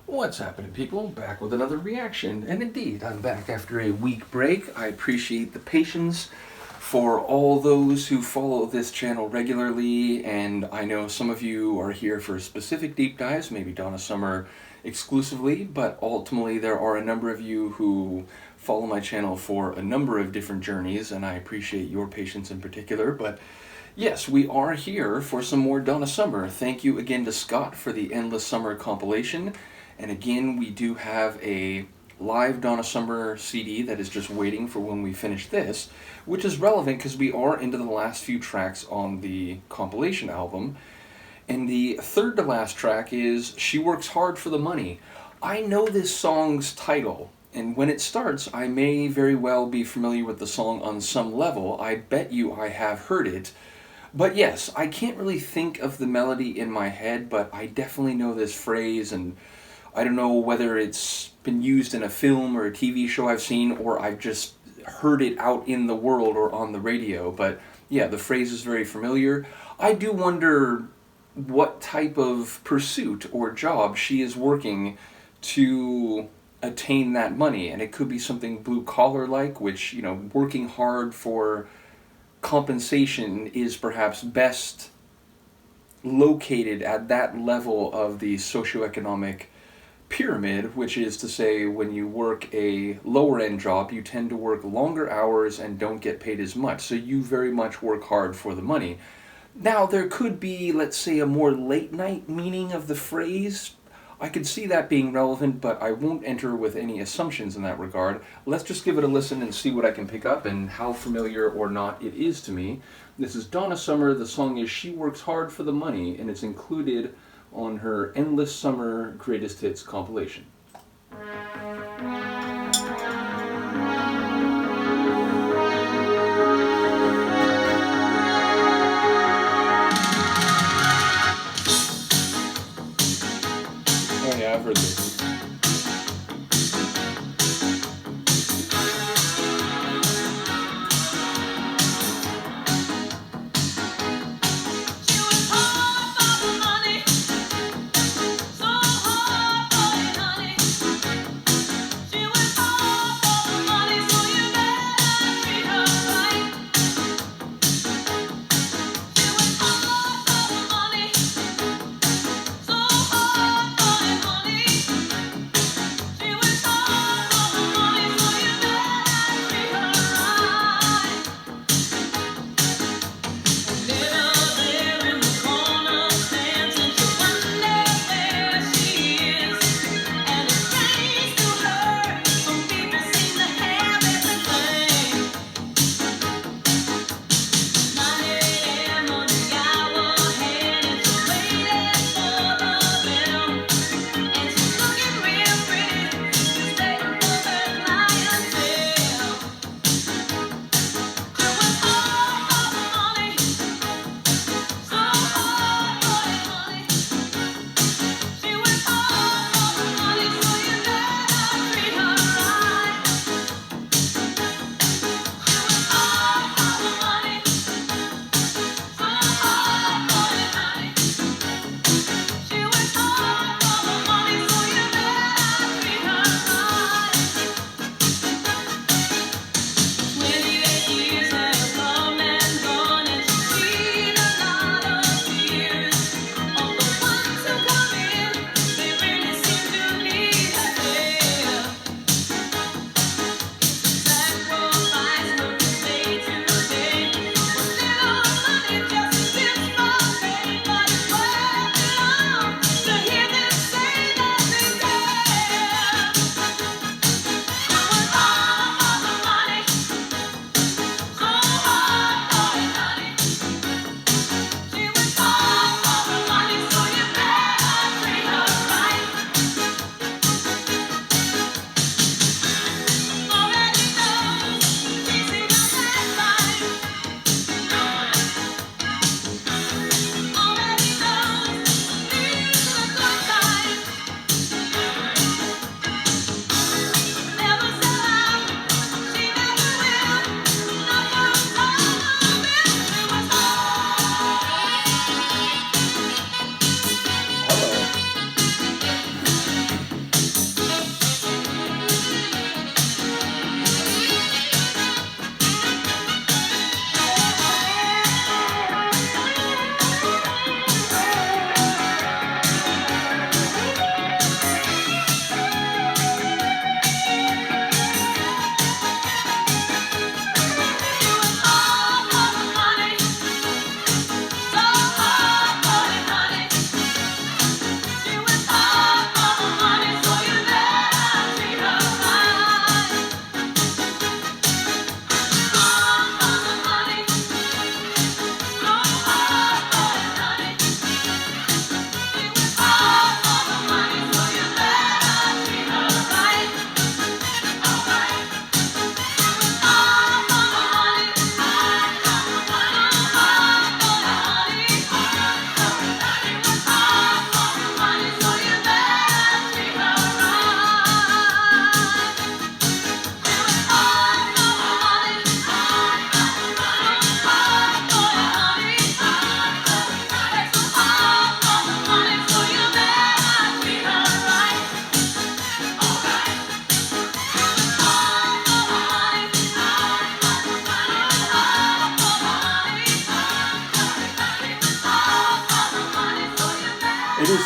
What's happening, people? Back with another reaction. And indeed, I'm back after a week break. I appreciate the patience for all those who follow this channel regularly, and I know some of you are here for specific deep dives, maybe Donna Summer exclusively, but ultimately there are a number of you who follow my channel for a number of different journeys, and I appreciate your patience in particular. But yes, we are here for some more Donna Summer. Thank you again to Scott for the Endless Summer compilation. And again, we do have a live Donna Summer CD that is just waiting for when we finish this, which is relevant because we are into the last few tracks on the compilation album. And the third to last track is She Works Hard for the Money. I know this song's title, and when it starts, I may very well be familiar with the song on some level. I bet you I have heard it. But yes, I can't really think of the melody in my head, but I definitely know this phrase, and I don't know whether it's been used in a film or a TV show I've seen, or I've just heard it out in the world or on the radio. But yeah, the phrase is very familiar. I do wonder what type of pursuit or job she is working to attain that money. And it could be something blue-collar-like, which, you know, working hard for compensation is perhaps best located at that level of the socioeconomic pyramid, which is to say when you work a lower end job, you tend to work longer hours and don't get paid as much. So you very much work hard for the money. Now, there could be, let's say, a more late night meaning of the phrase. I could see that being relevant, but I won't enter with any assumptions in that regard. Let's just give it a listen and see what I can pick up and how familiar or not it is to me. This is Donna Summer. The song is She Works Hard for the Money, and it's included on her Endless Summer Greatest Hits compilation. Oh yeah, I've heard this.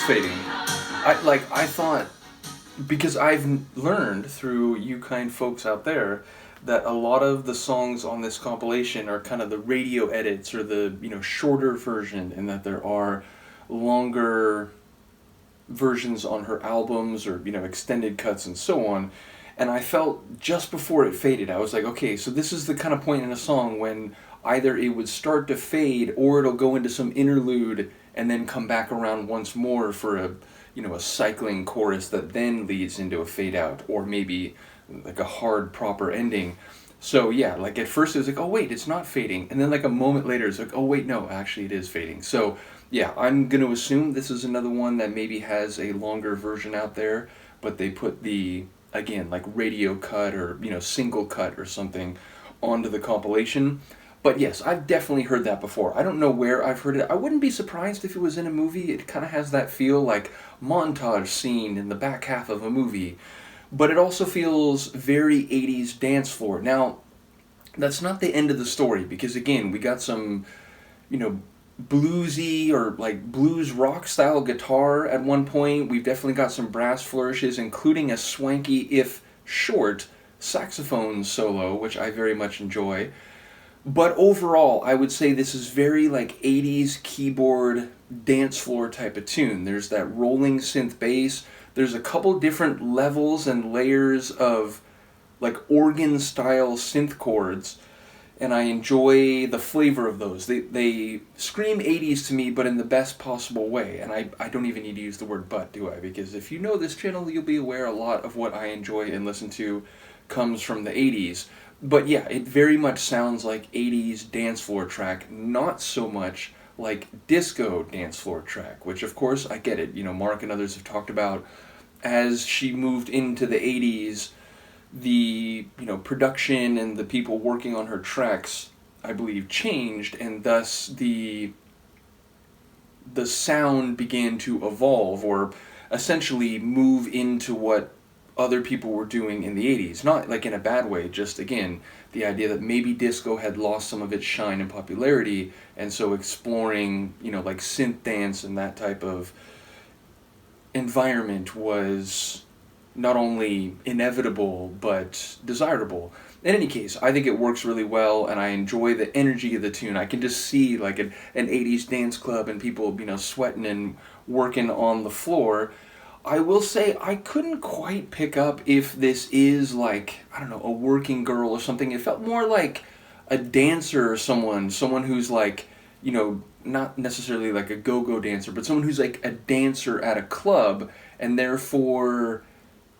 fading. I thought, because I've learned through you kind folks out there that a lot of the songs on this compilation are kind of the radio edits or the shorter version, and that there are longer versions on her albums or extended cuts and so on. And I felt just before it faded, I was like, okay, so this is the kind of point in a song when either it would start to fade or it'll go into some interlude and then come back around once more for a cycling chorus that then leads into a fade out, or maybe like a hard proper ending. So yeah, like at first it was like, oh wait, it's not fading, and then like a moment later it's like, oh wait, no, actually it is fading. So yeah, I'm gonna assume this is another one that maybe has a longer version out there, but they put the, again, like radio cut or single cut or something onto the compilation. But yes, I've definitely heard that before. I don't know where I've heard it. I wouldn't be surprised if it was in a movie. It kind of has that feel, like montage scene in the back half of a movie. But it also feels very 80s dance floor. Now, that's not the end of the story, because again, we got some, bluesy or like blues rock style guitar at one point. We've definitely got some brass flourishes, including a swanky, if short, saxophone solo, which I very much enjoy. But overall, I would say this is very like 80s keyboard dance floor type of tune. There's that rolling synth bass. There's a couple different levels and layers of like organ style synth chords, and I enjoy the flavor of those. They scream 80s to me, but in the best possible way. And I don't even need to use the word but, do I? Because if you know this channel, you'll be aware a lot of what I enjoy and listen to comes from the 80s. But yeah, it very much sounds like 80s dance floor track, not so much like disco dance floor track, which of course I get it. Mark and others have talked about, as she moved into the 80s, the production and the people working on her tracks, I believe, changed, and thus the sound began to evolve, or essentially move into what other people were doing in the 80s. Not like in a bad way, just again, the idea that maybe disco had lost some of its shine and popularity, and so exploring, like synth dance and that type of environment was not only inevitable, but desirable. In any case, I think it works really well, and I enjoy the energy of the tune. I can just see like an 80s dance club and people, sweating and working on the floor. I will say I couldn't quite pick up if this is like, I don't know, a working girl or something. It felt more like a dancer or someone who's like, not necessarily like a go-go dancer, but someone who's like a dancer at a club, and therefore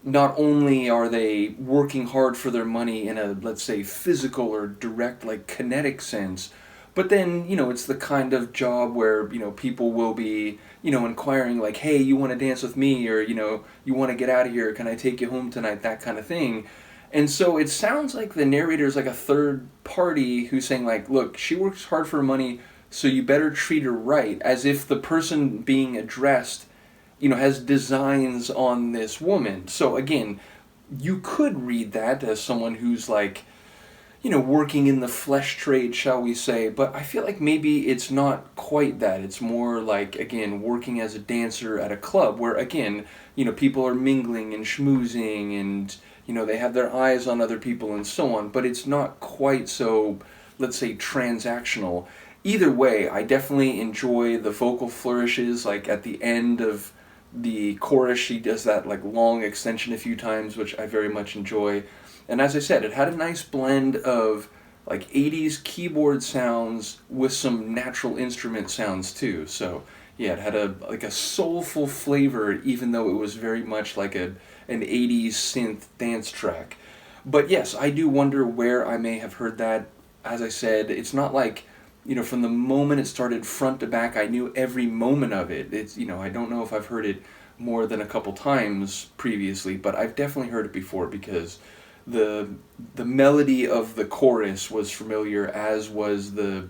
not only are they working hard for their money in a, let's say, physical or direct, like kinetic sense, but then, it's the kind of job where, people will be, inquiring like, hey, you want to dance with me? Or, you want to get out of here? Can I take you home tonight? That kind of thing. And so it sounds like the narrator is like a third party who's saying like, look, she works hard for her money, so you better treat her right, as if the person being addressed, has designs on this woman. So again, you could read that as someone who's like, working in the flesh trade, shall we say, but I feel like maybe it's not quite that. It's more like, again, working as a dancer at a club where, again, people are mingling and schmoozing and, they have their eyes on other people and so on, but it's not quite so, let's say, transactional. Either way, I definitely enjoy the vocal flourishes, like at the end of the chorus, she does that like long extension a few times, which I very much enjoy. And as I said, it had a nice blend of like 80s keyboard sounds with some natural instrument sounds too. So yeah, it had a soulful flavor, even though it was very much like an 80s synth dance track. But yes, I do wonder where I may have heard that. As I said, it's not like, from the moment it started front to back, I knew every moment of it. It's, I don't know if I've heard it more than a couple times previously, but I've definitely heard it before, because the melody of the chorus was familiar, as was the,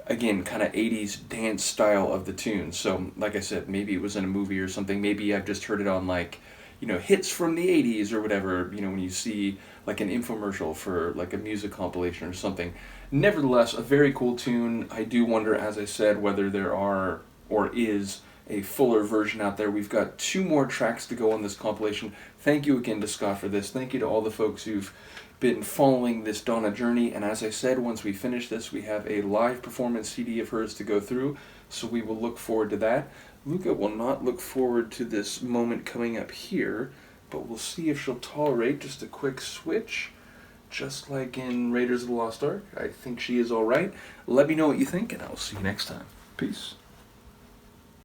again, kind of 80s dance style of the tune. So like I said, maybe it was in a movie or something. Maybe I've just heard it on like, hits from the 80s or whatever, when you see like an infomercial for like a music compilation or something. Nevertheless, a very cool tune. I do wonder, as I said, whether there are or is a fuller version out there. We've got 2 more tracks to go on this compilation. Thank you again to Scott for this. Thank you to all the folks who've been following this Donna journey. And as I said, once we finish this, we have a live performance CD of hers to go through, so we will look forward to that. Luca will not look forward to this moment coming up here, but we'll see if she'll tolerate just a quick switch, just like in Raiders of the Lost Ark. I think she is all right. Let me know what you think, and I'll see you next time. Peace.